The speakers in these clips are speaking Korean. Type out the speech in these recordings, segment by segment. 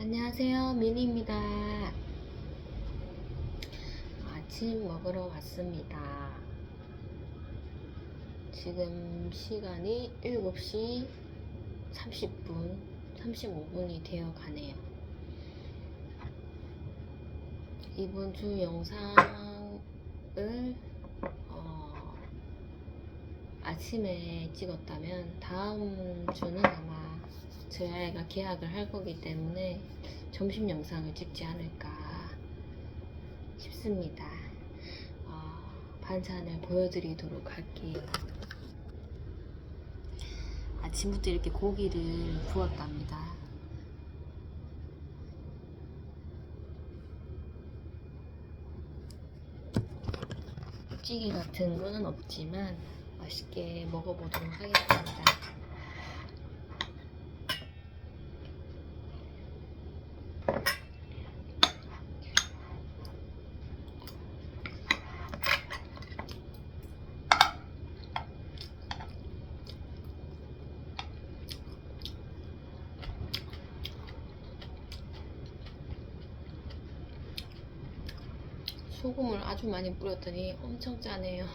안녕하세요, 미니입니다. 아침 먹으러 왔습니다. 지금 시간이 7시 30분, 35분이 되어 가네요. 이번 주 영상을 아침에 찍었다면 다음 주는 아마 저희 아이가 계약을 할 거기 때문에 점심 영상을 찍지 않을까 싶습니다. 반찬을 보여드리도록 할게요. 아침부터 이렇게 고기를 구웠답니다. 찌개 같은 거는 없지만 맛있게 먹어보도록 하겠습니다. 소금을 아주 많이 뿌렸더니 엄청 짜네요.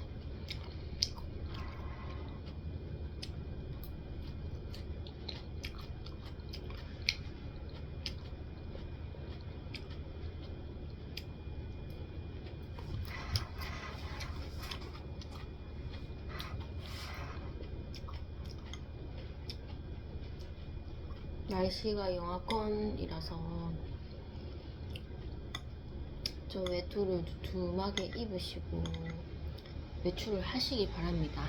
날씨가 영하권이라서 저 외투를 두툼하게 입으시고 외출을 하시기 바랍니다.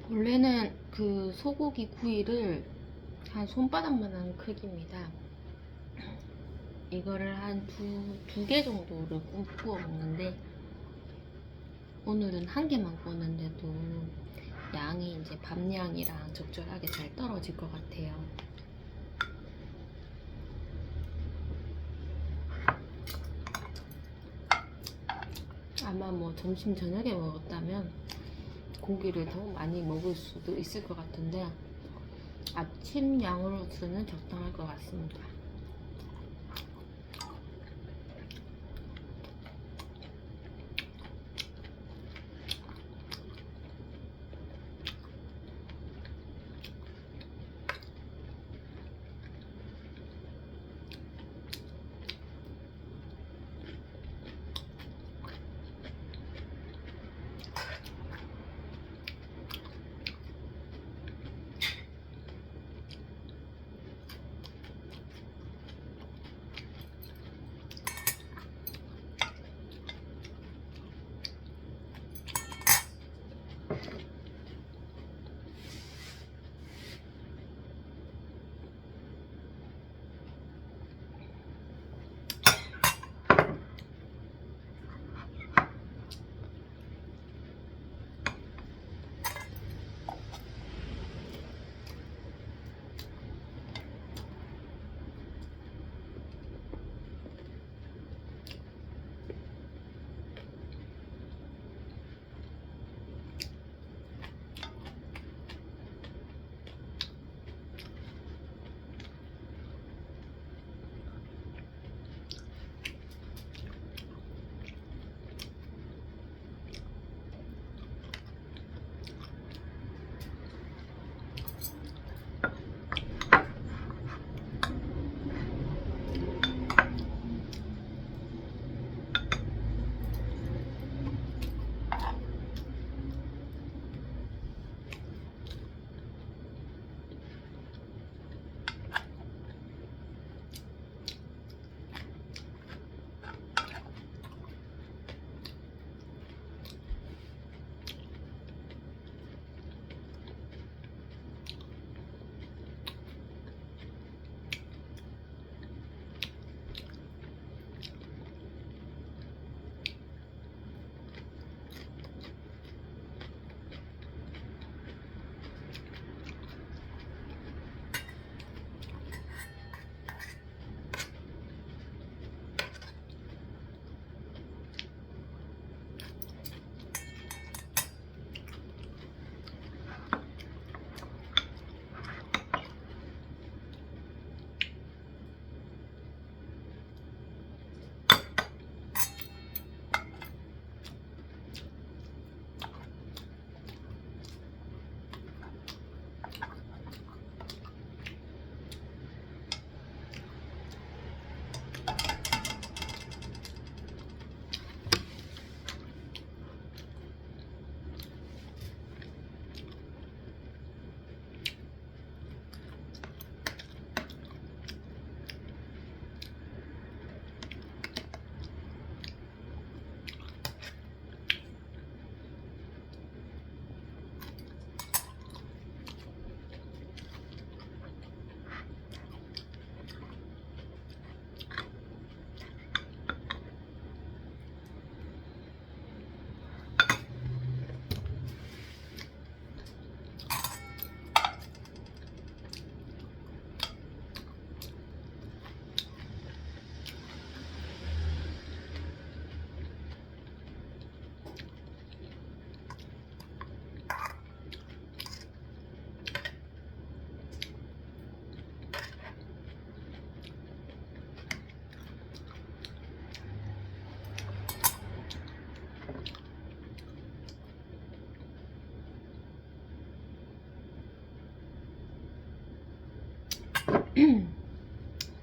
원래는 그 소고기 구이를 한 손바닥만한 크기입니다. 이거를 한 두 개 정도를 구워 먹는데 오늘은 한 개만 구웠는데도 양이 이제 밥량이랑 적절하게 잘 떨어질 것 같아요. 아마 뭐 점심 저녁에 먹었다면 고기를 더 많이 먹을 수도 있을 것 같은데 아침 양으로서는 적당할 것 같습니다.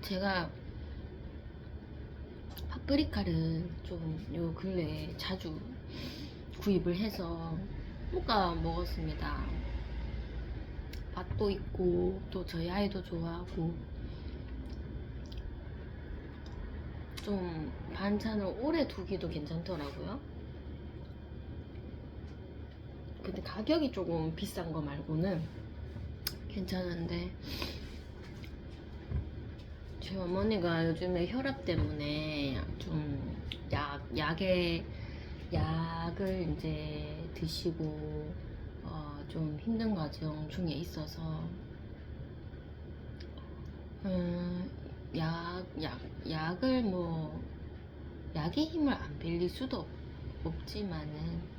제가 파프리카를 좀 요 근래에 자주 구입을 해서 볶아 먹었습니다. 맛도 있고 또 저희 아이도 좋아하고 좀 반찬을 오래 두기도 괜찮더라고요. 근데 가격이 조금 비싼 거 말고는 괜찮은데 제 어머니가 요즘에 혈압 때문에 좀 약을 이제 드시고 좀 힘든 과정 중에 있어서 약을 뭐 약의 힘을 안 빌릴 수도 없지만은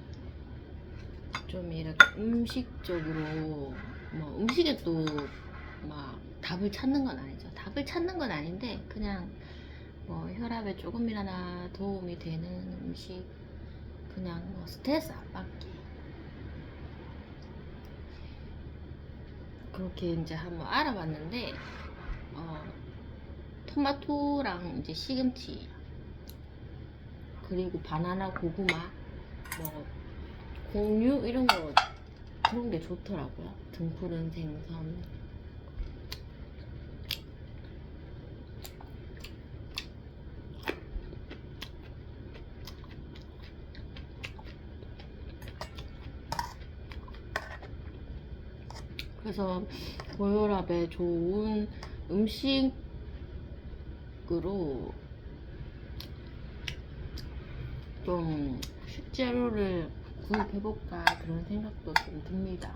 좀 이렇게 음식적으로 뭐 음식에 또 막 답을 찾는 건 아니죠. 답을 찾는 건 아닌데 그냥 뭐 혈압에 조금이라나 도움이 되는 음식, 그냥 뭐 스트레스 안 받게 그렇게 이제 한번 알아봤는데 토마토랑 이제 시금치 그리고 바나나, 고구마, 뭐 공유 이런 거 그런 게 좋더라고요. 등푸른 생선. 그래서 고혈압에 좋은 음식으로 좀 식재료를 구입해볼까 그런 생각도 좀 듭니다.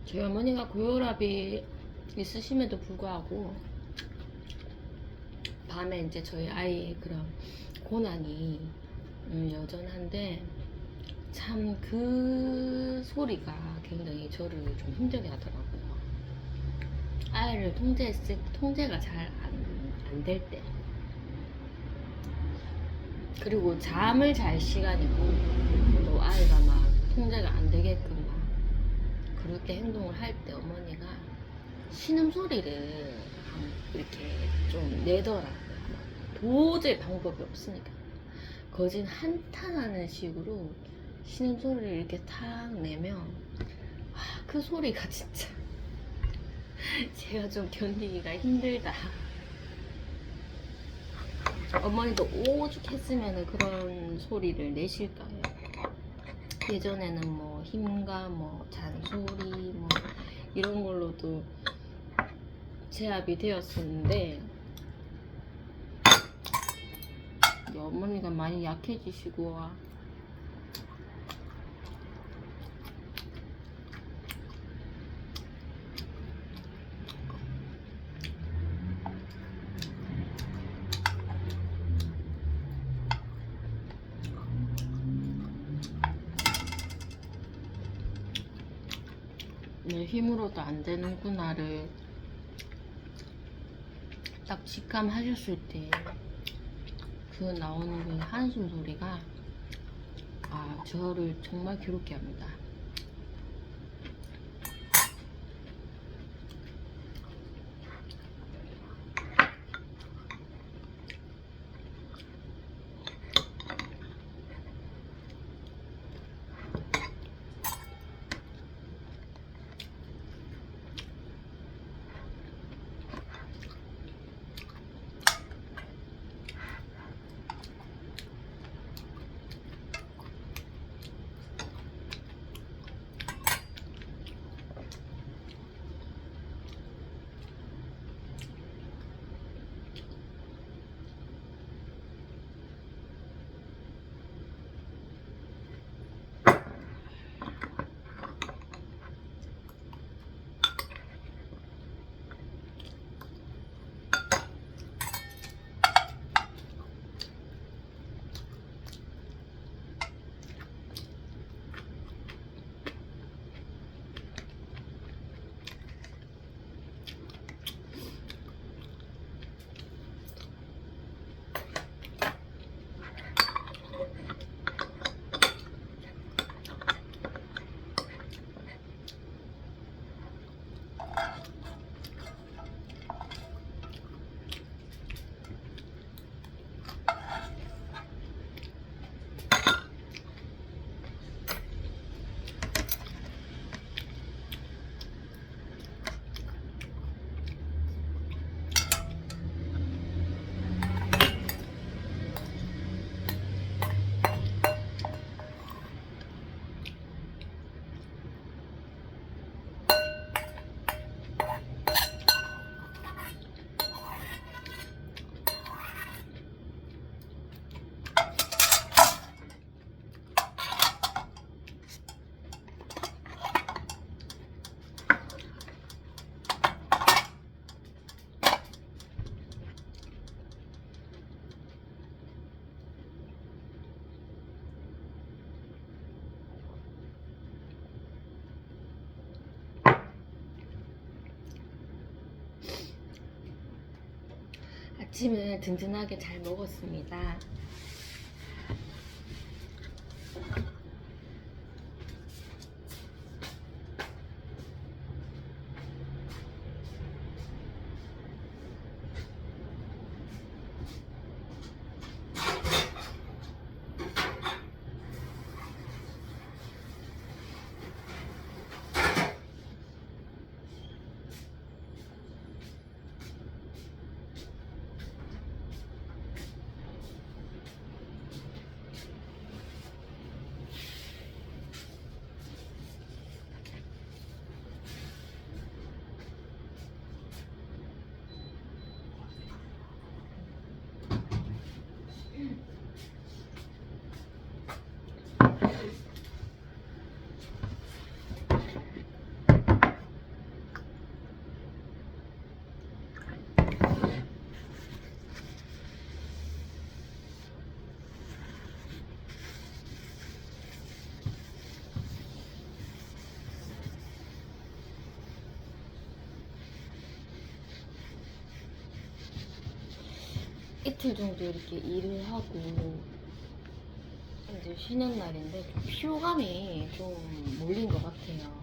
저희 어머니가 고혈압이 있으심에도 불구하고 밤에 이제 저희 아이의 그런 고난이 여전한데 참 그 소리가 굉장히 저를 좀 힘들게 하더라고요. 아이를 통제가 잘 안 될 때, 그리고 잠을 잘 시간이고 또 아이가 막 통제가 안 되게끔 막 그렇게 행동을 할 때 어머니가 신음소리를 이렇게 좀 내더라고요. 도저히 방법이 없으니까 거진 한탄하는 식으로 신음소리를 이렇게 탁 내면 그 소리가 진짜 제가 좀 견디기가 힘들다. 어머니도 오죽했으면 그런 소리를 내실까요? 예전에는 뭐 힘과 뭐 잔소리 뭐 이런 걸로도 제압이 되었었는데 어머니가 많이 약해지시고 내 힘으로도 안 되는구나를 딱 직감하셨을 때 그 나오는 그 한숨 소리가 저를 정말 괴롭게 합니다. 아침을 든든하게 잘 먹었습니다. 이틀 정도 이렇게 일을 하고 이제 쉬는 날인데 좀 피로감이 좀 몰린 것 같아요.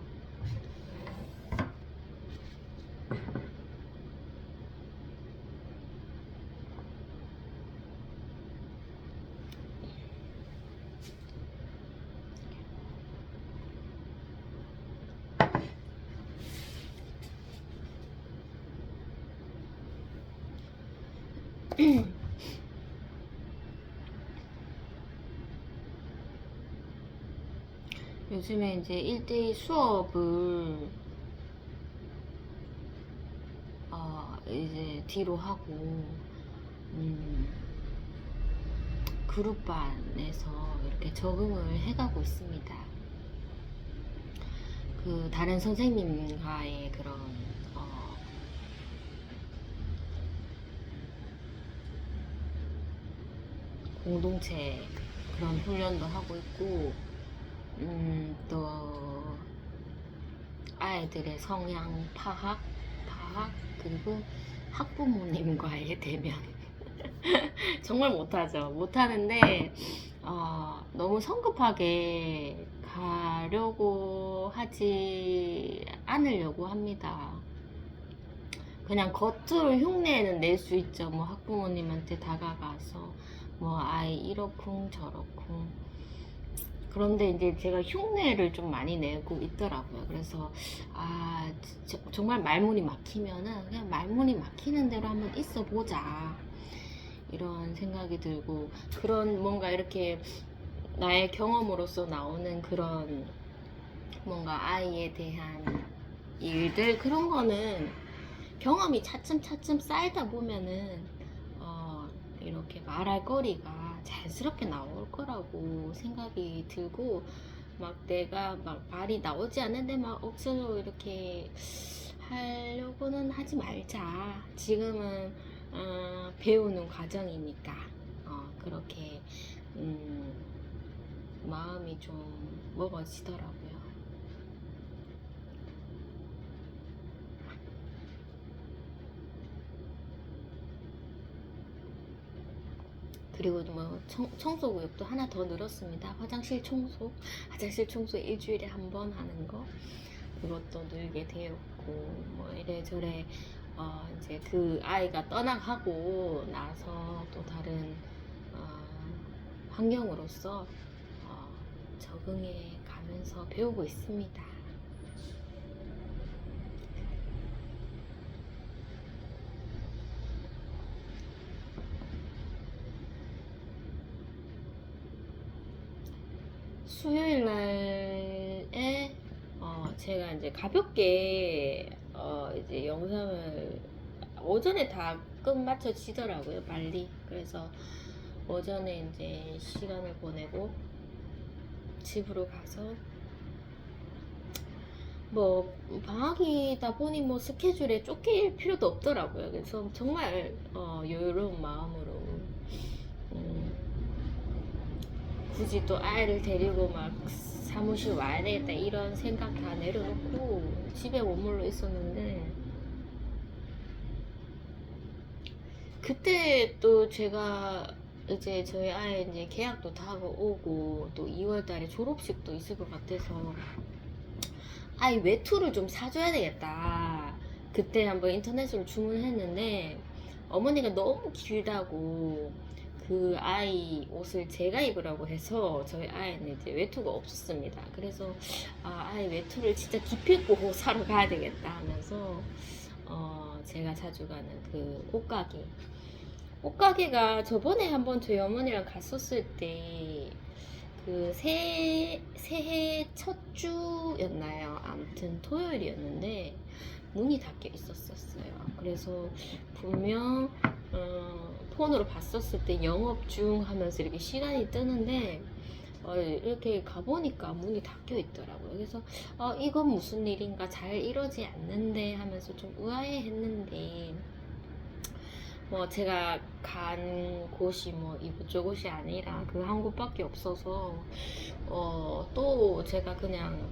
요즘에 이제 1대1 수업을 이제 뒤로 하고 그룹반에서 이렇게 적응을 해가고 있습니다. 그 다른 선생님과의 그런 공동체 그런 훈련도 하고 있고 또 아이들의 성향 파악 그리고 학부모님과의 대면 정말 못하죠. 못하는데 너무 성급하게 가려고 하지 않으려고 합니다. 그냥 겉으로 흉내는 낼 수 있죠. 뭐 학부모님한테 다가가서 뭐 아이 이러쿵 저러쿵. 그런데 이제 제가 흉내를 좀 많이 내고 있더라고요. 그래서 정말 말문이 막히면은 그냥 말문이 막히는 대로 한번 있어 보자 이런 생각이 들고, 그런 뭔가 이렇게 나의 경험으로서 나오는 그런 뭔가 아이에 대한 일들, 그런 거는 경험이 차츰 쌓이다 보면은 이렇게 말할 거리가 자연스럽게 나올 거라고 생각이 들고, 막 내가 막 말이 나오지 않는데 막 억지로 이렇게 하려고는 하지 말자. 지금은 배우는 과정이니까 그렇게 마음이 좀 먹어지더라고요. 그리고 뭐 청소구역도 하나 더 늘었습니다. 화장실 청소 일주일에 한 번 하는 거, 그것도 늘게 되었고, 뭐 이래저래 이제 그 아이가 떠나가고 나서 또 다른 환경으로서 적응해 가면서 배우고 있습니다. 수요일 날에 제가 이제 가볍게 이제 영상을 오전에 다 끝마쳐지더라고요, 빨리. 그래서 오전에 이제 시간을 보내고 집으로 가서 뭐 방학이다 보니 뭐 스케줄에 쫓길 필요도 없더라고요. 그래서 정말 여유로운 마음으로 굳이 또 아이를 데리고 막 사무실 와야 되겠다 이런 생각 다 내려놓고 집에 머물러 있었는데, 그때 또 제가 이제 저희 아이 이제 계약도 다 하고 오고 또 2월 달에 졸업식도 있을 것 같아서 아이 외투를 좀 사줘야 되겠다. 그때 한번 인터넷으로 주문했는데 어머니가 너무 길다고 그 아이 옷을 제가 입으라고 해서 저희 아이는 이제 외투가 없었습니다. 그래서 아이 외투를 진짜 기필코 사러 가야 되겠다 하면서 제가 자주 가는 그 옷가게가 저번에 한번 저희 어머니랑 갔었을 때 그 새해 첫 주였나요? 아무튼 토요일이었는데 문이 닫혀 있었어요. 그래서 분명 폰으로 봤었을 때 영업 중 하면서 이렇게 시간이 뜨는데 이렇게 가보니까 문이 닫혀 있더라고요. 그래서 이건 무슨 일인가 잘 이러지 않는데 하면서 좀 의아해 했는데 뭐 제가 간 곳이 뭐 이곳저곳이 아니라 그 한 곳밖에 없어서 또 제가 그냥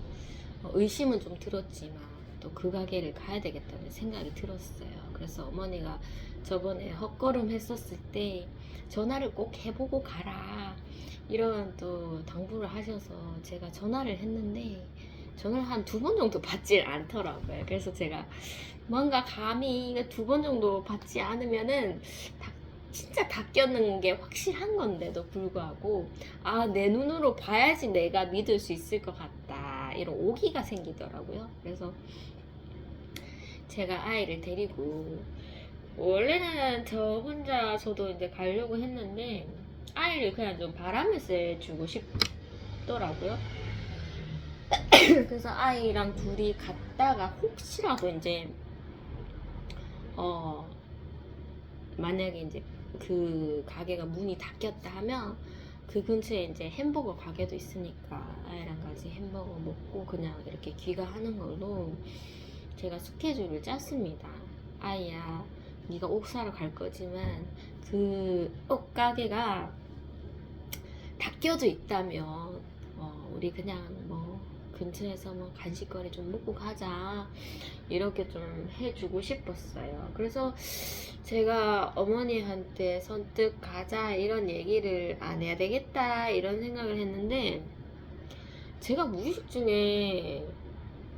의심은 좀 들었지만 또 그 가게를 가야 되겠다는 생각이 들었어요. 그래서 어머니가 저번에 헛걸음 했었을 때 전화를 꼭 해보고 가라 이런 또 당부를 하셔서 제가 전화를 했는데 전화를 한 2번 정도 받질 않더라고요. 그래서 제가 뭔가 감히 2번 정도 받지 않으면은 진짜 다 꼈는 게 확실한 건데도 불구하고 내 눈으로 봐야지 내가 믿을 수 있을 것 같다 이런 오기가 생기더라고요. 그래서 제가 아이를 데리고 원래는 저 혼자 저도 이제 가려고 했는데 아이를 그냥 좀 바람을 쐬주고 싶더라고요. 그래서 아이랑 둘이 갔다가 혹시라도 이제 만약에 이제 그 가게가 문이 닫혔다 하면 그 근처에 이제 햄버거 가게도 있으니까 아이랑 같이 햄버거 먹고 그냥 이렇게 귀가하는 걸로 제가 스케줄을 짰습니다. 아이야, 네가 옷 사러 갈 거지만 그 옷 가게가 닫혀져 있다면 우리 그냥 뭐 근처에서 뭐 간식거리 좀 먹고 가자 이렇게 좀 해주고 싶었어요. 그래서 제가 어머니한테 선뜻 가자 이런 얘기를 안 해야 되겠다 이런 생각을 했는데 제가 무의식 중에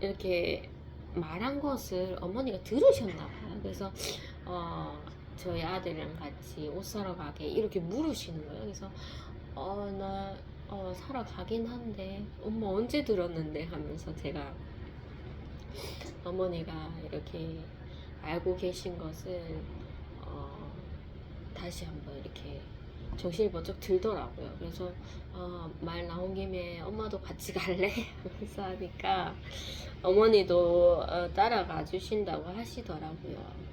이렇게 말한 것을 어머니가 들으셨나 봐요. 그래서 저희 아들이랑 같이 옷 사러 가게 이렇게 물으시는 거예요. 그래서 나 사러 가긴 한데 엄마 언제 들었는데 하면서 제가 어머니가 이렇게 알고 계신 것을 다시 한번 이렇게 정신이 번쩍 들더라고요. 그래서 말 나온 김에 엄마도 같이 갈래? 하면서 하니까 어머니도 따라가 주신다고 하시더라고요.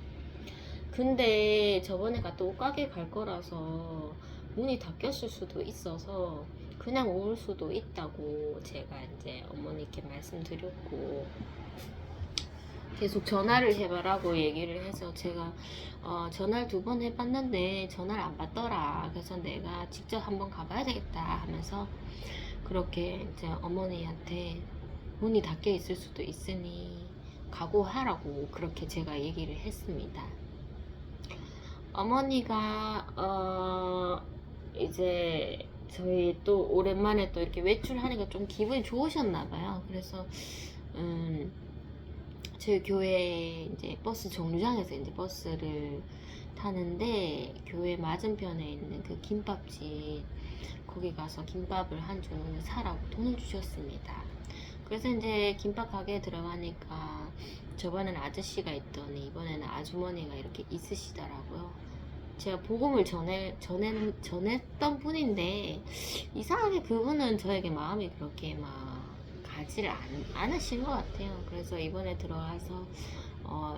근데 저번에 갔다 옷가게 갈 거라서 문이 닫혔을 수도 있어서 그냥 올 수도 있다고 제가 이제 어머니께 말씀드렸고 계속 전화를 해봐라고 얘기를 해서 제가 전화를 2번 해봤는데 전화를 안 받더라. 그래서 내가 직접 한번 가봐야 되겠다 하면서 그렇게 이제 어머니한테 문이 닫혀 있을 수도 있으니 각오하라고 그렇게 제가 얘기를 했습니다. 어머니가 이제 저희 또 오랜만에 또 이렇게 외출하니까 좀 기분이 좋으셨나봐요. 그래서 저희 교회 이제 버스 정류장에서 이제 버스를 타는데 교회 맞은편에 있는 그 김밥집 거기 가서 김밥을 한 줄 사라고 돈을 주셨습니다. 그래서 이제 김밥 가게에 들어가니까 저번에는 아저씨가 있더니 이번에는 아주머니가 이렇게 있으시더라고요. 제가 복음을 전했던 분인데 이상하게 그분은 저에게 마음이 그렇게 막 가지를 않으신 것 같아요. 그래서 이번에 들어와서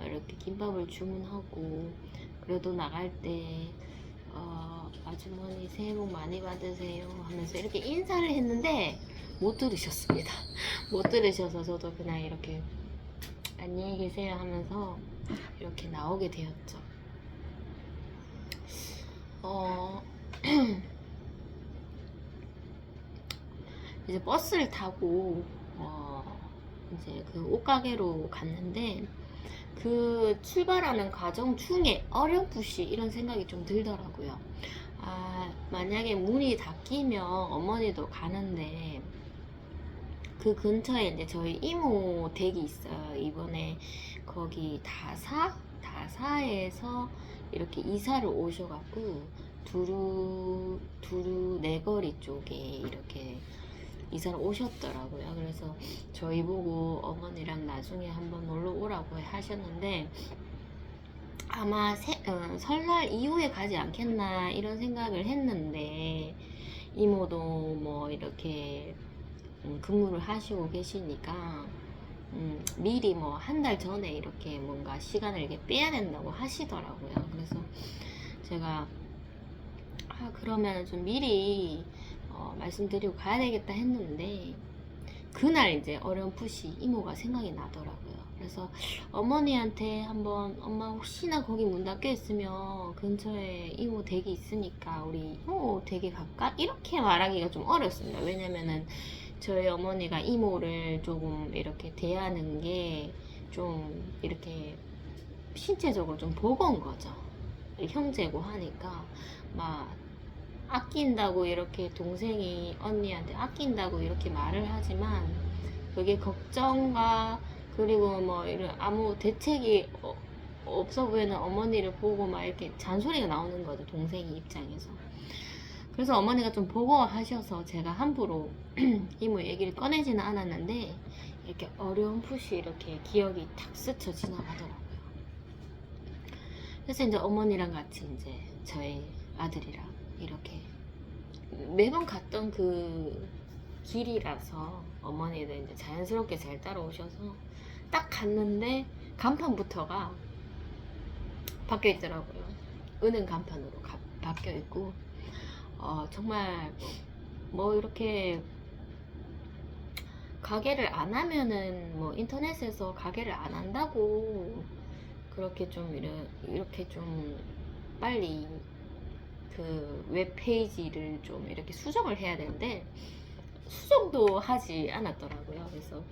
이렇게 김밥을 주문하고 그래도 나갈 때 아주머니 새해 복 많이 받으세요 하면서 이렇게 인사를 했는데 못 들으셨습니다. 못 들으셔서 저도 그냥 이렇게 안녕히 계세요 하면서 이렇게 나오게 되었죠. 이제 버스를 타고 이제 그 옷가게로 갔는데 그 출발하는 과정 중에 어렴풋이 이런 생각이 좀 들더라고요. 아, 만약에 문이 닫히면 어머니도 가는데 그 근처에 이제 저희 이모 댁이 있어요. 이번에 거기 다사에서 이렇게 이사를 오셔갖고 두루 내거리 쪽에 이렇게 이사를 오셨더라고요. 그래서 저희 보고 어머니랑 나중에 한번 놀러 오라고 하셨는데 아마 설날 이후에 가지 않겠나 이런 생각을 했는데 이모도 뭐 이렇게 근무를 하시고 계시니까 미리 뭐 한 달 전에 이렇게 뭔가 시간을 이렇게 빼야 된다고 하시더라고요. 그래서 제가 그러면 좀 미리 말씀드리고 가야 되겠다 했는데 그날 이제 어렴풋이 이모가 생각이 나더라고요. 그래서 어머니한테 한번 엄마 혹시나 거기 문 닫혀 있으면 근처에 이모 댁이 있으니까 우리 이모 댁에 갈까? 이렇게 말하기가 좀 어렵습니다. 왜냐면은 저희 어머니가 이모를 조금 이렇게 대하는 게 좀 이렇게 신체적으로 좀 버거운 거죠. 형제고 하니까 막 아낀다고 이렇게 동생이 언니한테 아낀다고 이렇게 말을 하지만 그게 걱정과 그리고 뭐 이런 아무 대책이 없어 보이는 어머니를 보고 막 이렇게 잔소리가 나오는 거죠, 동생이 입장에서. 그래서 어머니가 좀 버거워하셔서 제가 함부로 이모 얘기를 꺼내지는 않았는데 이렇게 어렴풋이 이렇게 기억이 탁 스쳐 지나가더라고요. 그래서 이제 어머니랑 같이 이제 저희 아들이랑 이렇게 매번 갔던 그 길이라서 어머니도 이제 자연스럽게 잘 따라오셔서 딱 갔는데 간판부터가 바뀌어 있더라고요. 은행 간판으로 바뀌어 있고 정말 뭐 이렇게 가게를 안 하면은 뭐 인터넷에서 가게를 안 한다고 그렇게 좀 이렇게 좀 빨리 그 웹페이지를 좀 이렇게 수정을 해야 되는데 수정도 하지 않았더라고요. 그래서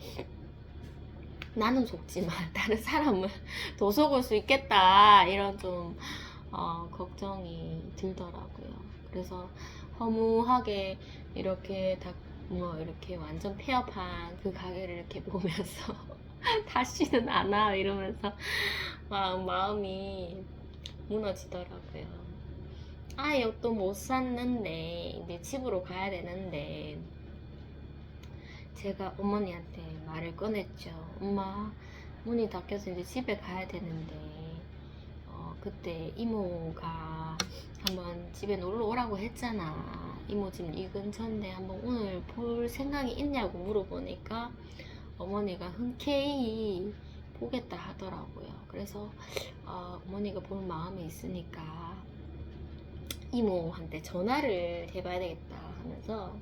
나는 속지만 다른 사람은 더 속을 수 있겠다 이런 좀 걱정이 들더라고요. 그래서 허무하게 이렇게 뭐 이렇게 완전 폐업한 그 가게를 이렇게 보면서 다시는 안 와 이러면서 마음이 무너지더라고요. 옷도 못 샀는데 이제 집으로 가야 되는데 제가 어머니한테 말을 꺼냈죠. 엄마 문이 닫혀서 이제 집에 가야 되는데 그때 이모가 한번 집에 놀러 오라고 했잖아. 이모 집 이 근처인데 한번 오늘 볼 생각이 있냐고 물어보니까 어머니가 흔쾌히 보겠다 하더라고요. 그래서 어머니가 볼 마음이 있으니까 이모한테 전화를 해봐야 되겠다 하면서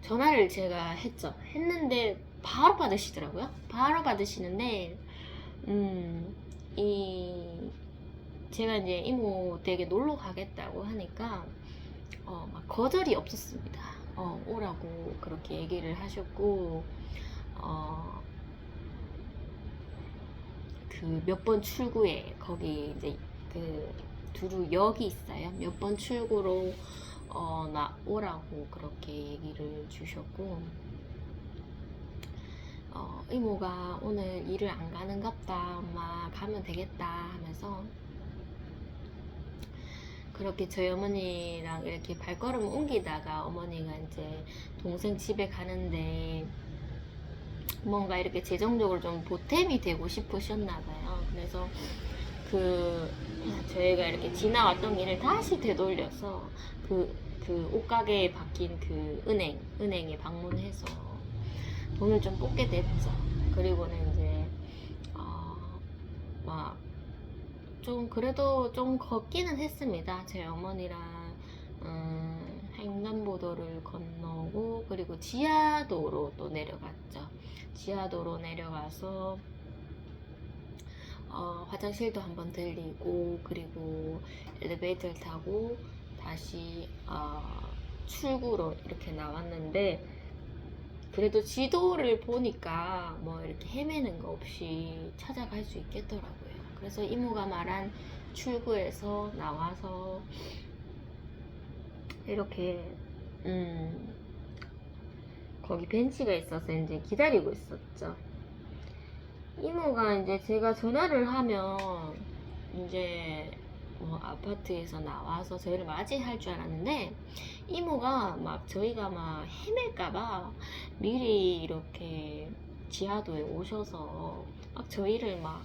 전화를 제가 했는데 바로 받으시더라고요. 바로 받으시는데 제가 이제 이모 댁에 놀러 가겠다고 하니까 막 거절이 없었습니다. 오라고 그렇게 얘기를 하셨고 그 몇 번 출구에 거기 이제 그 두루역이 있어요. 몇 번 출구로 나 오라고 그렇게 얘기를 주셨고 이모가 오늘 일을 안 가는갑다 엄마 가면 되겠다 하면서 그렇게 저희 어머니랑 이렇게 발걸음을 옮기다가 어머니가 이제 동생 집에 가는데 뭔가 이렇게 재정적으로 좀 보탬이 되고 싶으셨나봐요. 그래서 저희가 이렇게 지나왔던 길을 다시 되돌려서 그 옷가게에 박힌 그 은행에 방문해서 돈을 좀 뽑게 됐죠. 그리고는 이제 막 좀 그래도 좀 걷기는 했습니다. 제 어머니랑 횡단보도를 건너고 그리고 지하도로 또 내려갔죠. 지하도로 내려가서 화장실도 한번 들리고 그리고 엘리베이터를 타고 다시 출구로 이렇게 나왔는데 그래도 지도를 보니까 뭐 이렇게 헤매는 거 없이 찾아갈 수 있겠더라고요. 그래서 이모가 말한 출구에서 나와서 이렇게 거기 벤치가 있어서 이제 기다리고 있었죠. 이모가 이제 제가 전화를 하면 이제 뭐 아파트에서 나와서 저희를 맞이할 줄 알았는데 이모가 막 저희가 막 헤맬까봐 미리 이렇게 지하도에 오셔서 막 저희를 막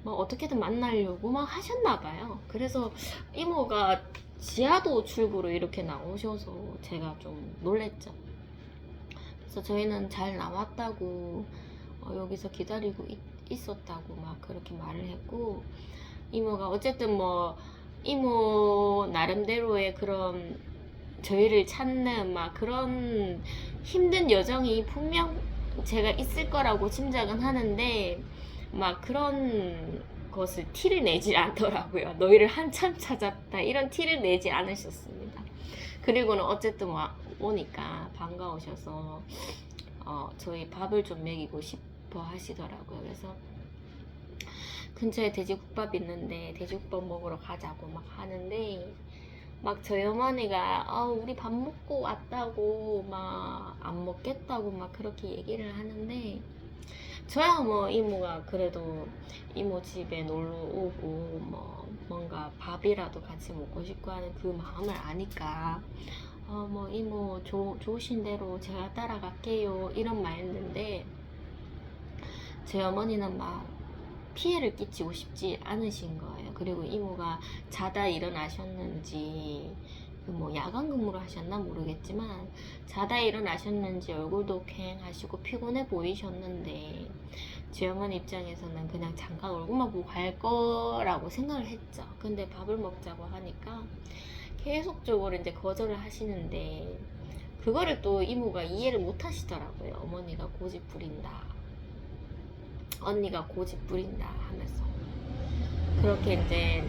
어떻게든 만나려고 막 하셨나봐요. 그래서 이모가 지하도 출구로 이렇게 나오셔서 제가 좀 놀랬죠. 그래서 저희는 잘 나왔다고 여기서 기다리고 있었다고 막 그렇게 말을 했고, 이모가 어쨌든 뭐 이모 나름대로의 그런 저희를 찾는 막 그런 힘든 여정이 분명 제가 있을 거라고 짐작은 하는데 막 그런 것을 티를 내질 않더라고요. 너희를 한참 찾았다 이런 티를 내지 않으셨습니다. 그리고는 어쨌든 오니까 반가우셔서 저희 밥을 좀 먹이고 싶어 하시더라고요. 그래서 근처에 돼지국밥 있는데 돼지국밥 먹으러 가자고 막 하는데 막 저희 어머니가 우리 밥 먹고 왔다고 막 안 먹겠다고 막 그렇게 얘기를 하는데 저야 뭐 이모가 그래도 이모 집에 놀러 오고 뭐 뭔가 밥이라도 같이 먹고 싶고 하는 그 마음을 아니까 뭐 이모 좋으신 대로 제가 따라갈게요 이런 마인드인데 제 어머니는 막 피해를 끼치고 싶지 않으신 거예요. 그리고 이모가 자다 일어나셨는지 뭐 야간 근무를 하셨나 모르겠지만 자다 일어나셨는지 얼굴도 퀭하시고 피곤해 보이셨는데 제 어머니 입장에서는 그냥 잠깐 얼굴만 보고 갈 거라고 생각을 했죠. 근데 밥을 먹자고 하니까 계속적으로 이제 거절을 하시는데 그거를 또 이모가 이해를 못 하시더라고요. 어머니가 고집 부린다, 언니가 고집 부린다 하면서 그렇게 이제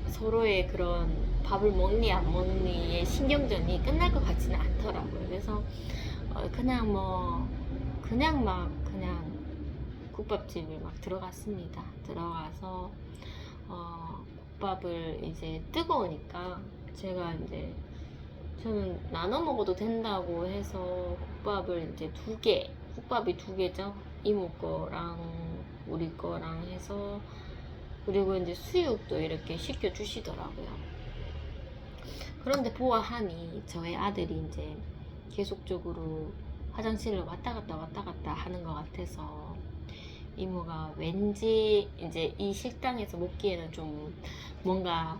서로의 그런 밥을 먹니 안 먹니의 신경전이 끝날 것 같지는 않더라고요. 그래서 그냥 국밥집을 막 들어갔습니다. 들어가서 국밥을 이제 뜨거우니까 제가 이제 저는 나눠 먹어도 된다고 해서 국밥을 이제 국밥이 두 개죠. 이모 거랑 우리 거랑 해서 그리고 이제 수육도 이렇게 시켜 주시더라고요. 그런데 보아하니 저의 아들이 이제 계속적으로 화장실을 왔다 갔다 하는 것 같아서 이모가 왠지 이제 이 식당에서 먹기에는 좀 뭔가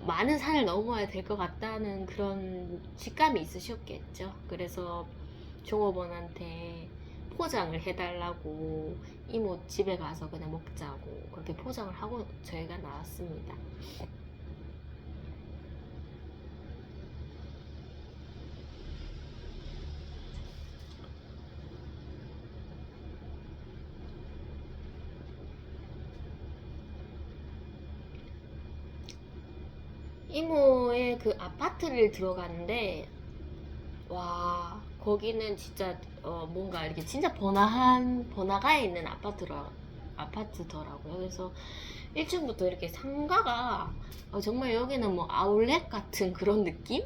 많은 산을 넘어야 될 것 같다는 그런 직감이 있으셨겠죠. 그래서 종업원한테 포장을 해달라고 이모 집에 가서 그냥 먹자고 그렇게 포장을 하고 저희가 나왔습니다. 이모의 그 아파트를 들어갔는데 와 거기는 진짜 뭔가 이렇게 진짜 번화가에 있는 아파트더라고요. 그래서 1층부터 이렇게 상가가 정말 여기는 뭐 아울렛 같은 그런 느낌?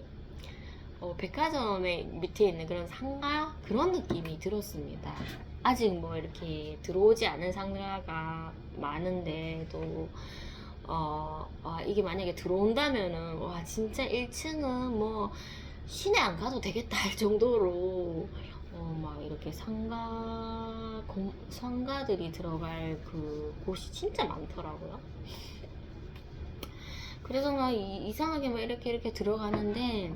백화점의 밑에 있는 그런 상가 그런 느낌이 들었습니다. 아직 뭐 이렇게 들어오지 않은 상가가 많은데도 이게 만약에 들어온다면은 와 진짜 1층은 뭐 시내 안 가도 되겠다 할 정도로 막 이렇게 상가들이 들어갈 그 곳이 진짜 많더라고요. 그래서 막 이상하게 막 이렇게 들어가는데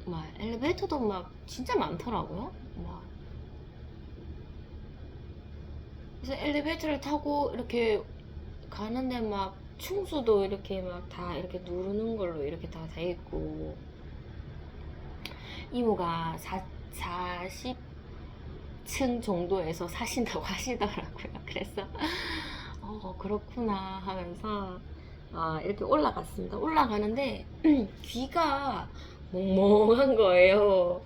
막 엘리베이터도 막 진짜 많더라고요. 막 그래서 엘리베이터를 타고 이렇게 가는데 막 충수도 이렇게 막 다 이렇게 누르는 걸로 이렇게 다 돼 있고 이모가 40층 정도에서 사신다고 하시더라고요. 그래서 그렇구나 하면서 이렇게 올라갔습니다. 올라가는데 귀가 멍멍한 거예요.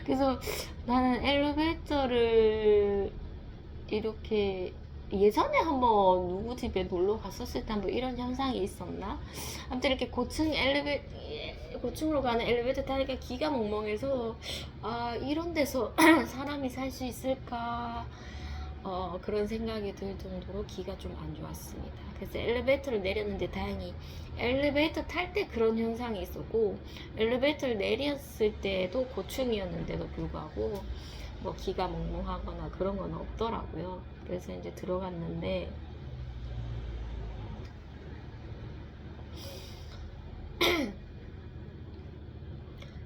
그래서 나는 엘리베이터를 이렇게 예전에 한번 누구 집에 놀러 갔었을 때 한번 이런 현상이 있었나? 아무튼 이렇게 고층으로 가는 엘리베이터 타니까 기가 멍멍해서 아 이런 데서 사람이 살 수 있을까? 그런 생각이 들 정도로 기가 좀 안 좋았습니다. 그래서 엘리베이터를 내렸는데 다행히 엘리베이터 탈 때 그런 현상이 있었고 엘리베이터를 내렸을 때도 고층이었는데도 불구하고 뭐 기가 멍멍하거나 그런 건 없더라고요. 그래서 이제 들어갔는데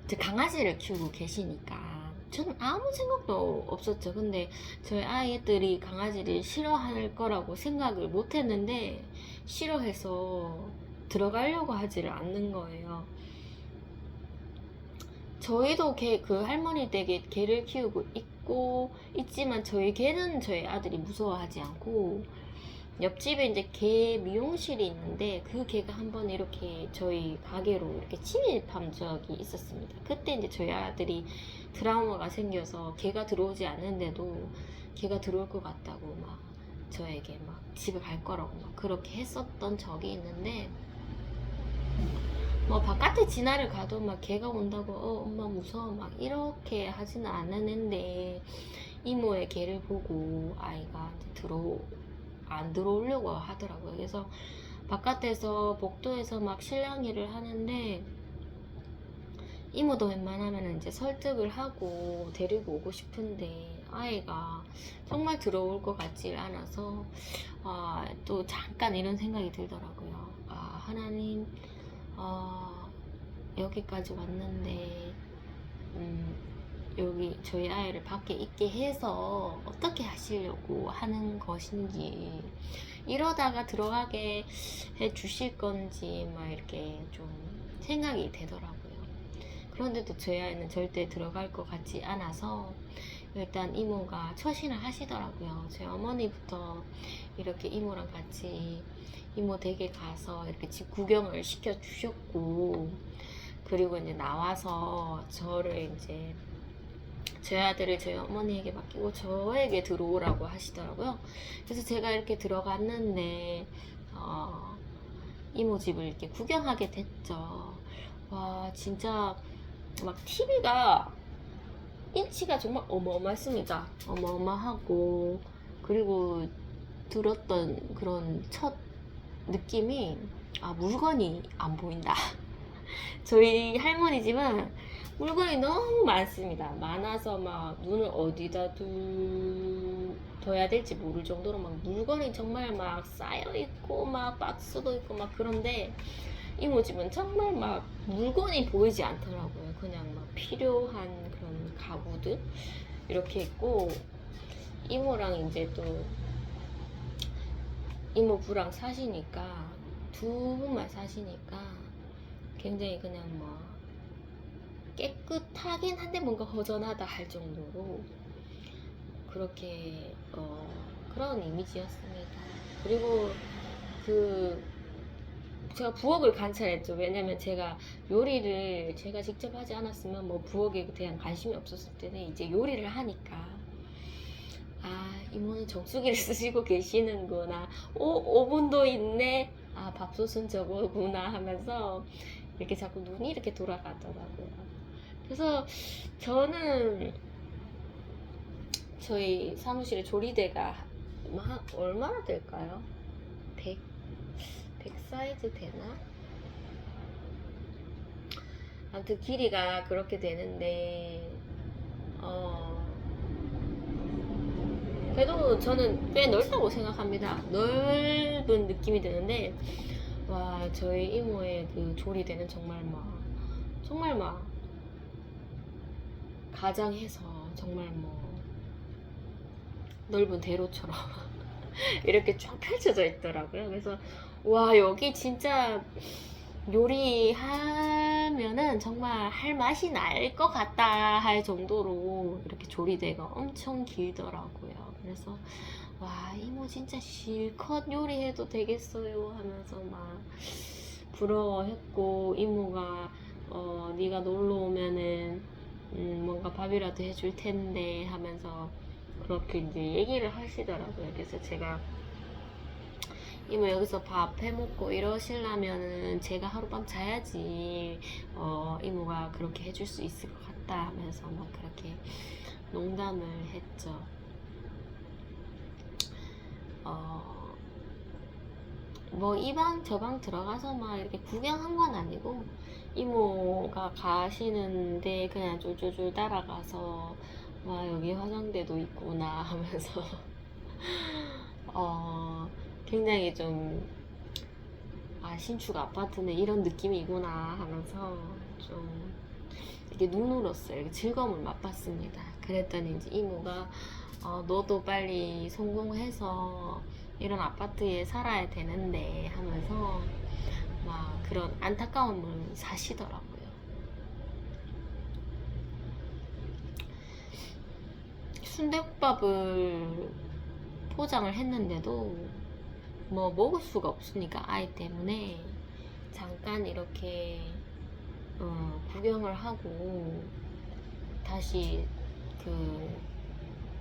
이제 강아지를 키우고 계시니까 저는 아무 생각도 없었죠. 근데 저희 아이들이 강아지를 싫어할 거라고 생각을 못 했는데 싫어해서 들어가려고 하지를 않는 거예요. 저희도 그 할머니 댁에 개를 키우고 있지만 저희 개는 저희 아들이 무서워하지 않고 옆집에 이제 개 미용실이 있는데 그 개가 한번 이렇게 저희 가게로 이렇게 침입한 적이 있었습니다. 그때 이제 저희 아들이 트라우마가 생겨서 개가 들어오지 않는데도 개가 들어올 것 같다고 막 저에게 막 집에 갈 거라고 막 그렇게 했었던 적이 있는데 뭐 바깥에 진화를 가도 막 개가 온다고 엄마 무서워 막 이렇게 하지는 않았는데 이모의 개를 보고 아이가 이제 안 들어오려고 하더라고요. 그래서 바깥에서 복도에서 막 실랑이를 하는데 이모도 웬만하면 이제 설득을 하고 데리고 오고 싶은데 아이가 정말 들어올 것 같지 않아서 또 잠깐 이런 생각이 들더라고요. 하나님 여기까지 왔는데 여기 저희 아이를 밖에 있게 해서 어떻게 하시려고 하는 것인지 이러다가 들어가게 해 주실 건지 막 이렇게 좀 생각이 되더라고요. 그런데도 저희 아이는 절대 들어갈 것 같지 않아서 일단 이모가 처신을 하시더라고요. 저희 어머니부터 이렇게 이모랑 같이 이모 댁에 가서 이렇게 집 구경을 시켜주셨고 그리고 이제 나와서 저를 이제 저희 아들을 저희 어머니에게 맡기고 저에게 들어오라고 하시더라고요. 그래서 제가 이렇게 들어갔는데 이모 집을 이렇게 구경하게 됐죠. 와 진짜 막 TV가 인치가 정말 어마어마했습니다. 어마어마하고 그리고 들었던 그런 첫 느낌이 물건이 안 보인다. 저희 할머니 집은 물건이 너무 많습니다. 많아서 막 눈을 어디다 둬야 될지 모를 정도로 막 물건이 정말 막 쌓여 있고 막 박스도 있고 막 그런데 이모 집은 정말 막 물건이 보이지 않더라고요. 그냥 막 필요한 그런 가구들 이렇게 있고 이모랑 이제 또 이모 부랑 사시니까 두 분만 사시니까 굉장히 그냥 뭐 깨끗하긴 한데 뭔가 허전하다 할 정도로 그렇게 그런 이미지였습니다. 그리고 제가 부엌을 관찰했죠. 왜냐면 제가 요리를 제가 직접 하지 않았으면 뭐 부엌에 대한 관심이 없었을 때는 이제 요리를 하니까 이모는 정수기를 쓰시고 계시는구나. 오븐도 있네. 밥솥은 저거구나 하면서 이렇게 자꾸 눈이 이렇게 돌아가더라고요. 그래서 저는 저희 사무실에 조리대가 얼마나 될까요? 100 사이즈 되나? 아무튼 길이가 그렇게 되는데 그래도 저는 꽤 넓다고 생각합니다. 넓은 느낌이 드는데 와 저희 이모의 그 조리대는 정말 막 가장해서 정말 뭐 넓은 대로처럼 이렇게 쫙 펼쳐져 있더라고요. 그래서 와 여기 진짜 요리하면은 정말 할 맛이 날 것 같다 할 정도로 이렇게 조리대가 엄청 길더라고요. 그래서 와 이모 진짜 실컷 요리해도 되겠어요 하면서 막 부러워했고, 이모가 네가 놀러 오면은 뭔가 밥이라도 해줄 텐데 하면서 그렇게 이제 얘기를 하시더라고요. 그래서 제가 이모 여기서 밥 해먹고 이러시려면은 제가 하룻밤 자야지 이모가 그렇게 해줄 수 있을 것 같다 하면서 막 그렇게 농담을 했죠. 뭐 이 방 저 방 들어가서 막 이렇게 구경한 건 아니고 이모가 가시는데 그냥 쫄쫄쫄 따라가서 와 여기 화장대도 있구나 하면서 굉장히 좀 신축 아파트네 이런 느낌이구나 하면서 좀 이렇게 눈으로써 이렇게 즐거움을 맛봤습니다. 그랬더니 이제 이모가 너도 빨리 성공해서 이런 아파트에 살아야 되는데 하면서 막 그런 안타까움을 사시더라고요. 순댓국밥을 포장을 했는데도 뭐 먹을 수가 없으니까 아이 때문에 잠깐 이렇게 구경을 하고 다시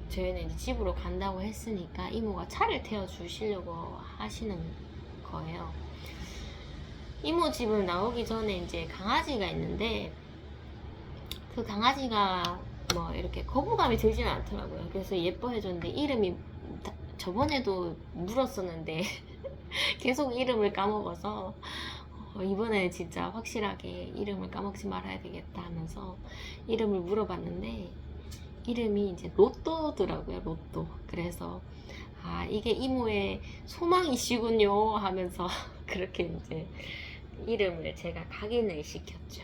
저희는 이제 집으로 간다고 했으니까 이모가 차를 태워주시려고 하시는 거예요. 이모 집을 나오기 전에 이제 강아지가 있는데 그 강아지가 뭐 이렇게 거부감이 들지는 않더라고요. 그래서 예뻐해줬는데 이름이 저번에도 물었었는데 계속 이름을 까먹어서 이번에 진짜 확실하게 이름을 까먹지 말아야 되겠다 하면서 이름을 물어봤는데 이름이 이제 로또더라고요. 로또. 그래서 이게 이모의 소망이시군요 하면서 그렇게 이제 이름을 제가 각인을 시켰죠.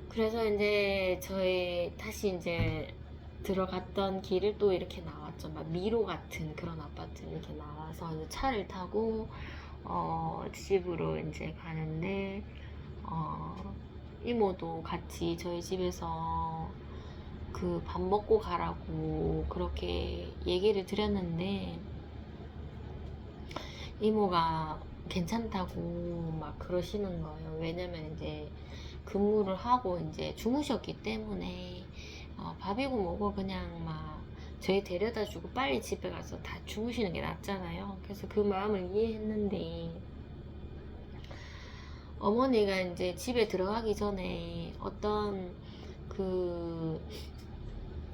그래서 이제 저희 다시 이제 들어갔던 길을 또 이렇게 나왔죠. 막 미로 같은 그런 아파트 이렇게 나와서 이제 차를 타고 집으로 이제 가는데 이모도 같이 저희 집에서 그 밥 먹고 가라고 그렇게 얘기를 드렸는데 이모가 괜찮다고 막 그러시는 거예요. 왜냐면 이제 근무를 하고 이제 주무셨기 때문에 밥이고 뭐고 그냥 막 저희 데려다 주고 빨리 집에 가서 다 주무시는 게 낫잖아요. 그래서 그 마음을 이해했는데 어머니가 이제 집에 들어가기 전에 어떤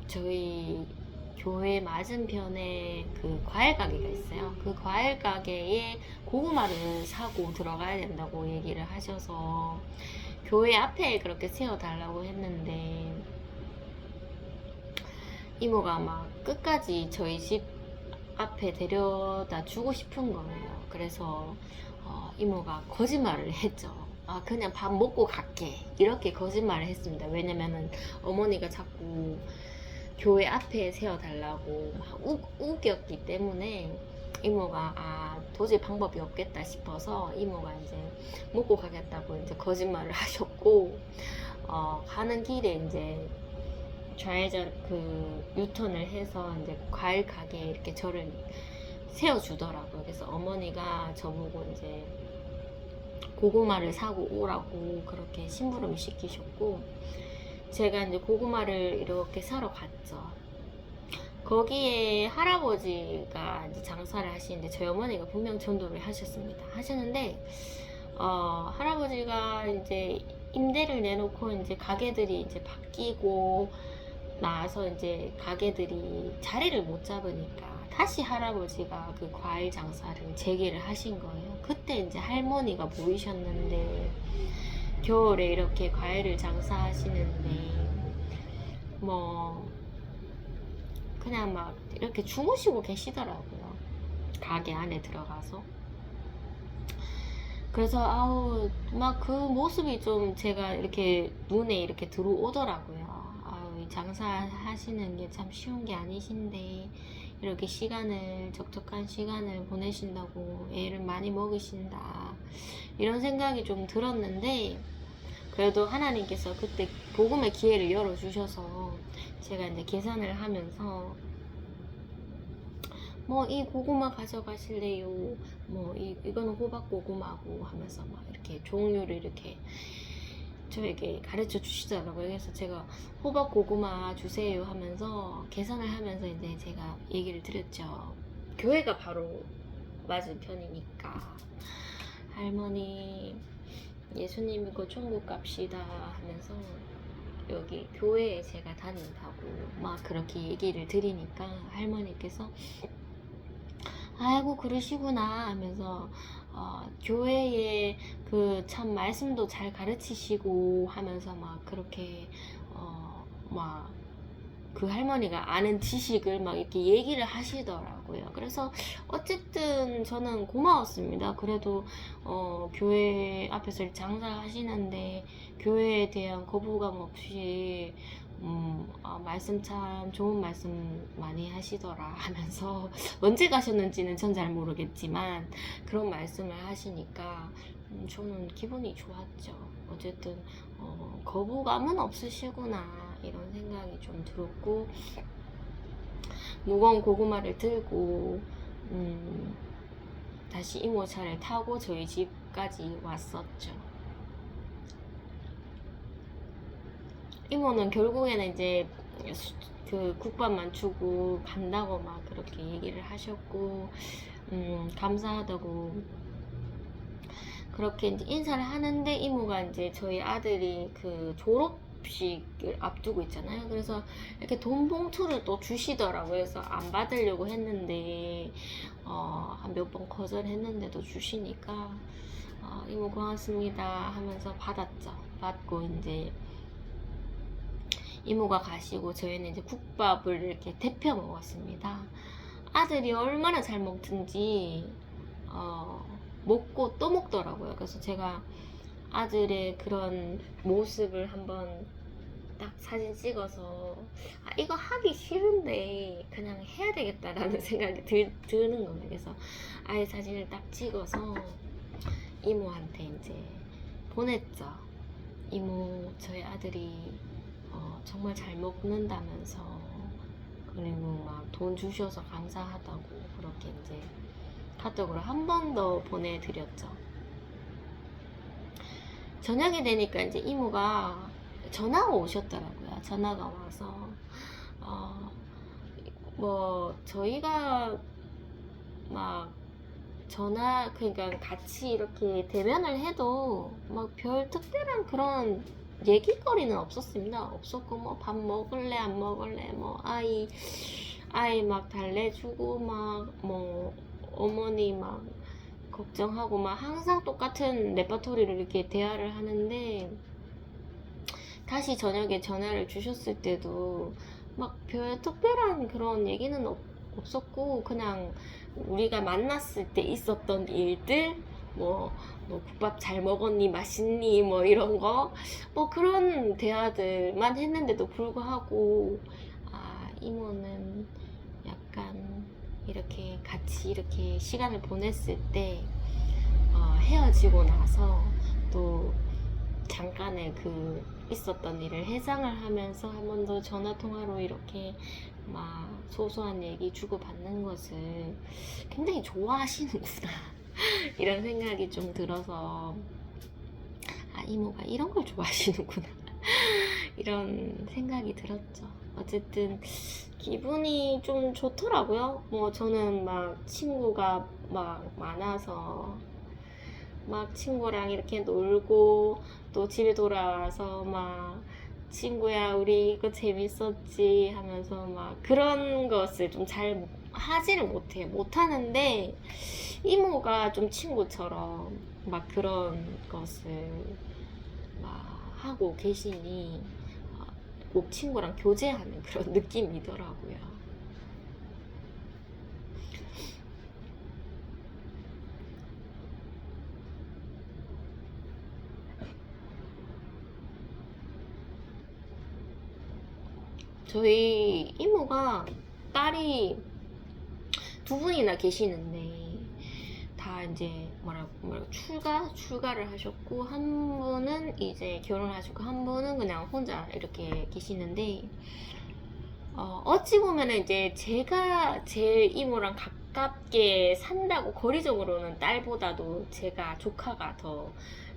저희 교회 맞은편에 그 과일 가게가 있어요. 그 과일 가게에 고구마를 사고 들어가야 된다고 얘기를 하셔서 교회 앞에 그렇게 세워달라고 했는데 이모가 막 끝까지 저희 집 앞에 데려다 주고 싶은 거예요. 그래서 이모가 거짓말을 했죠. 그냥 밥 먹고 갈게 이렇게 거짓말을 했습니다. 왜냐면은 어머니가 자꾸 교회 앞에 세워달라고 우겼기 때문에 이모가 도저히 방법이 없겠다 싶어서 이모가 이제 먹고 가겠다고 이제 거짓말을 하셨고 가는 길에 이제 좌회전 유턴을 해서 이제 과일 가게에 이렇게 저를 세워주더라고요. 그래서 어머니가 저보고 이제 고구마를 사고 오라고 그렇게 심부름을 시키셨고 제가 이제 고구마를 이렇게 사러 갔죠. 거기에 할아버지가 이제 장사를 하시는데 저희 어머니가 분명 전도를 하셨는데 할아버지가 이제 임대를 내놓고 이제 가게들이 이제 바뀌고 나서 이제 가게들이 자리를 못 잡으니까 다시 할아버지가 그 과일 장사를 재개를 하신 거예요. 그때 이제 할머니가 보이셨는데 겨울에 이렇게 과일을 장사하시는데 뭐 그냥 막 이렇게 주무시고 계시더라고요. 가게 안에 들어가서. 그래서 막 그 모습이 좀 제가 이렇게 눈에 이렇게 들어오더라고요. 이 장사하시는 게 참 쉬운 게 아니신데 이렇게 적적한 시간을 보내신다고 애를 많이 먹으신다 이런 생각이 좀 들었는데 그래도 하나님께서 그때 복음의 기회를 열어주셔서 제가 이제 계산을 하면서 뭐 이 고구마 가져가실래요? 뭐 이거는 호박 고구마고 하면서 막 이렇게 종류를 이렇게 저에게 가르쳐 주시더라고요. 그래서 제가 호박 고구마 주세요 하면서 계산을 하면서 이제 제가 얘기를 드렸죠. 교회가 바로 맞은편이니까 할머니 예수님 믿고 천국 갑시다 하면서 여기 교회에 제가 다닌다고 막 그렇게 얘기를 드리니까 할머니께서 아이고 그러시구나 하면서 교회에 그 참 말씀도 잘 가르치시고 하면서 막 그렇게 막 그 할머니가 아는 지식을 막 이렇게 얘기를 하시더라고요. 그래서 어쨌든 저는 고마웠습니다. 그래도 교회 앞에서 장사하시는데 교회에 대한 거부감 없이 말씀 참 좋은 말씀 많이 하시더라 하면서 언제 가셨는지는 전 잘 모르겠지만 그런 말씀을 하시니까 저는 기분이 좋았죠. 어쨌든 거부감은 없으시구나 이런 생각이 좀 들었고 무거운 고구마를 들고 다시 이모차를 타고 저희 집까지 왔었죠. 이모는 결국에는 이제 그 국밥만 주고 간다고 막 그렇게 얘기를 하셨고 감사하다고 그렇게 이제 인사를 하는데 이모가 이제 저희 아들이 그 졸업식을 앞두고 있잖아요. 그래서 이렇게 돈 봉투를 또 주시더라고요. 그래서 안 받으려고 했는데 한 몇 번 거절했는데도 주시니까 이모 고맙습니다 하면서 받았죠. 받고 이제 이모가 가시고 저희는 이제 국밥을 이렇게 데펴 먹었습니다. 아들이 얼마나 잘 먹든지 먹고 또 먹더라고요. 그래서 제가 아들의 그런 모습을 한번 딱 사진 찍어서 이거 하기 싫은데 그냥 해야 되겠다라는 생각이 드는 거예요. 그래서 아이 사진을 딱 찍어서 이모한테 이제 보냈죠. 이모 저희 아들이 정말 잘 먹는다면서 그리고 막 돈 주셔서 감사하다고 그렇게 이제 카톡으로 한 번 더 보내드렸죠. 저녁이 되니까 이제 이모가 전화가 오셨더라고요. 전화가 와서 뭐 저희가 막 전화 그러니까 같이 이렇게 대면을 해도 막 별 특별한 그런 얘기거리는 없었습니다. 없었고 뭐 밥 먹을래 안 먹을래 뭐 아이 막 달래주고 막 뭐 어머니 막 걱정하고 막 항상 똑같은 레퍼토리를 이렇게 대화를 하는데 다시 저녁에 전화를 주셨을 때도 막 별 특별한 그런 얘기는 없었고 그냥 우리가 만났을 때 있었던 일들 뭐 국밥 잘 먹었니 맛있니 뭐 이런 거 뭐 그런 대화들만 했는데도 불구하고 이모는 약간 이렇게 같이 이렇게 시간을 보냈을 때 헤어지고 나서 또 잠깐의 그 있었던 일을 해상을 하면서 한 번 더 전화 통화로 이렇게 막 소소한 얘기 주고받는 것을 굉장히 좋아하시는구나 이런 생각이 좀 들어서 이모가 이런 걸 좋아하시는구나 이런 생각이 들었죠. 어쨌든 기분이 좀 좋더라고요. 뭐 저는 막 친구가 막 많아서 막 친구랑 이렇게 놀고 또 집에 돌아와서 막 친구야 우리 이거 재밌었지 하면서 막 그런 것을 좀 잘 하지를 못하는데 이모가 좀 친구처럼 막 그런 것을 막 하고 계시니 꼭 친구랑 교제하는 그런 느낌이더라고요. 저희 이모가 딸이 두 분이나 계시는데 다 이제 출가를 하셨고 한 분은 이제 결혼하셨고 한 분은 그냥 혼자 이렇게 계시는데 어찌 보면 이제 제가 제일 이모랑 가깝게 산다고 거리적으로는 딸보다도 제가 조카가 더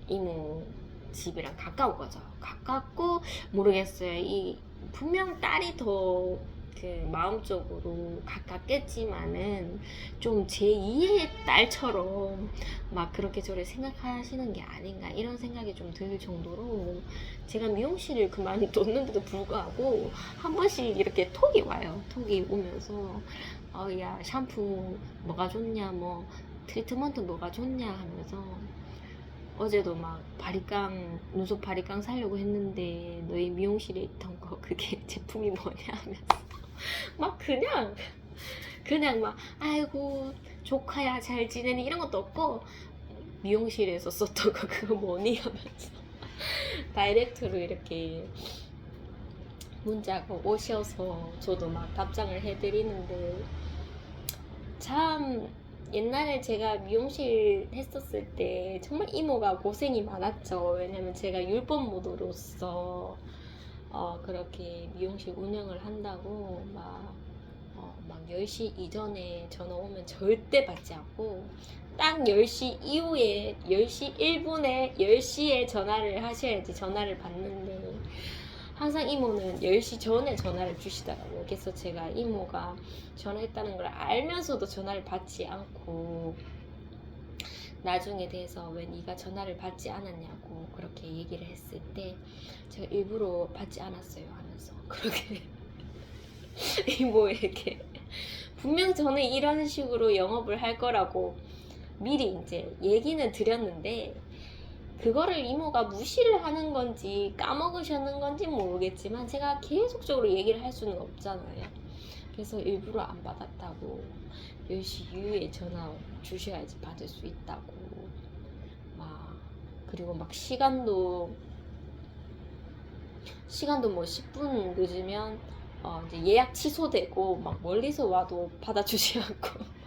이모 집이랑 가까운 거죠. 가깝고 모르겠어요. 분명 딸이 더 그 마음적으로 가깝겠지만은 좀 제2의 딸처럼 막 그렇게 저를 생각하시는 게 아닌가 이런 생각이 좀 들 정도로 제가 미용실을 그만뒀는데도 불구하고 한 번씩 이렇게 톡이 와요. 톡이 오면서 야 샴푸 뭐가 좋냐 뭐 트리트먼트 뭐가 좋냐 하면서 어제도 막 바리깡 눈썹 바리깡 사려고 했는데 너희 미용실에 있던 거 그게 제품이 뭐냐 하면서 막 그냥 막 아이고 조카야 잘 지내니 이런 것도 없고 미용실에서 썼던 거 그거 뭐니 하면서 다이렉트로 이렇게 문자가 오셔서 저도 막 답장을 해드리는데 참 옛날에 제가 미용실 했었을 때 정말 이모가 고생이 많았죠. 왜냐면 제가 율법모도로서 그렇게 미용실 운영을 한다고 막 10시 이전에 전화 오면 절대 받지 않고 딱 10시 이후에 10시 1분에 10시에 전화를 하셔야지 전화를 받는데 항상 이모는 10시 전에 전화를 주시더라고요. 그래서 제가 이모가 전화했다는 걸 알면서도 전화를 받지 않고 나중에 돼서 왜 네가 전화를 받지 않았냐고 그렇게 얘기를 했을 때 제가 일부러 받지 않았어요 하면서 그렇게 이모에게 분명 저는 이런 식으로 영업을 할 거라고 미리 이제 얘기는 드렸는데 그거를 이모가 무시를 하는 건지 까먹으셨는 건지 모르겠지만 제가 계속적으로 얘기를 할 수는 없잖아요. 그래서 일부러 안 받았다고 10시 이후에 전화 주셔야지 받을 수 있다고 그리고 막 시간도 뭐 10분 늦으면 이제 예약 취소되고 막 멀리서 와도 받아주지 않고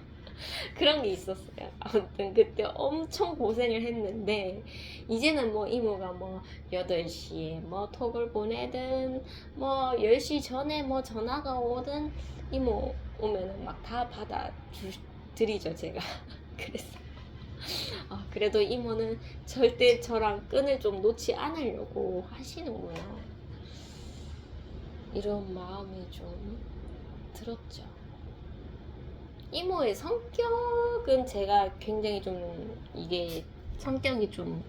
그런 게 있었어요. 아무튼 그때 엄청 고생을 했는데 이제는 뭐 이모가 뭐 8시에 뭐 톡을 보내든 뭐 10시 전에 뭐 전화가 오든 이모 오면은 막 다 받아드리죠 제가. 그래서 그래도 이모는 절대 저랑 끈을 좀 놓지 않으려고 하시는구나 이런 마음이 좀 들었죠. 이모의 성격은 제가 굉장히 좀 이게 성격이 좀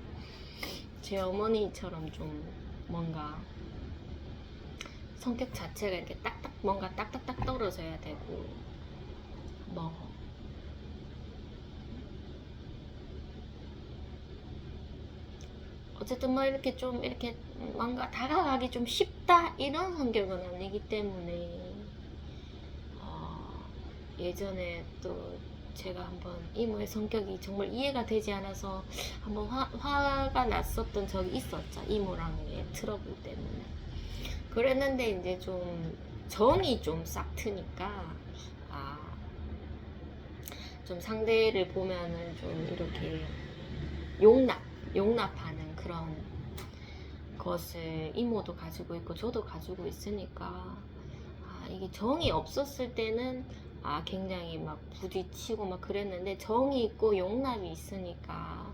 제 어머니처럼 좀 뭔가 성격 자체가 이렇게 딱딱 뭔가 딱딱딱 떨어져야 되고 뭐 어쨌든 뭐 이렇게 좀 이렇게 뭔가 다가가기 좀 쉽다 이런 성격은 아니기 때문에 예전에 또 제가 한번 이모의 성격이 정말 이해가 되지 않아서 한번 화가 났었던 적이 있었죠. 이모랑의 트러블 때문에. 그랬는데 이제 좀 정이 좀 싹 트니까 좀 상대를 보면은 좀 이렇게 용납하는 그런 것을 이모도 가지고 있고 저도 가지고 있으니까 이게 정이 없었을 때는 굉장히 막 부딪히고 막 그랬는데 정이 있고 용납이 있으니까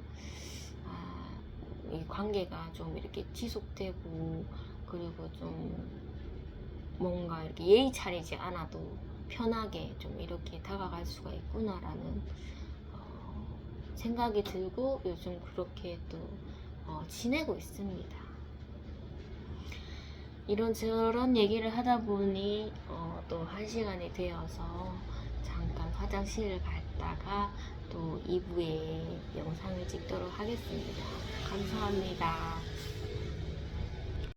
이 관계가 좀 이렇게 지속되고 그리고 좀 뭔가 이렇게 예의 차리지 않아도 편하게 좀 이렇게 다가갈 수가 있구나라는 생각이 들고 요즘 그렇게 또 지내고 있습니다. 이런저런 얘기를 하다 보니 또 1시간이 되어서 잠깐 화장실을 갔다가 또 2부에 영상을 찍도록 하겠습니다. 감사합니다.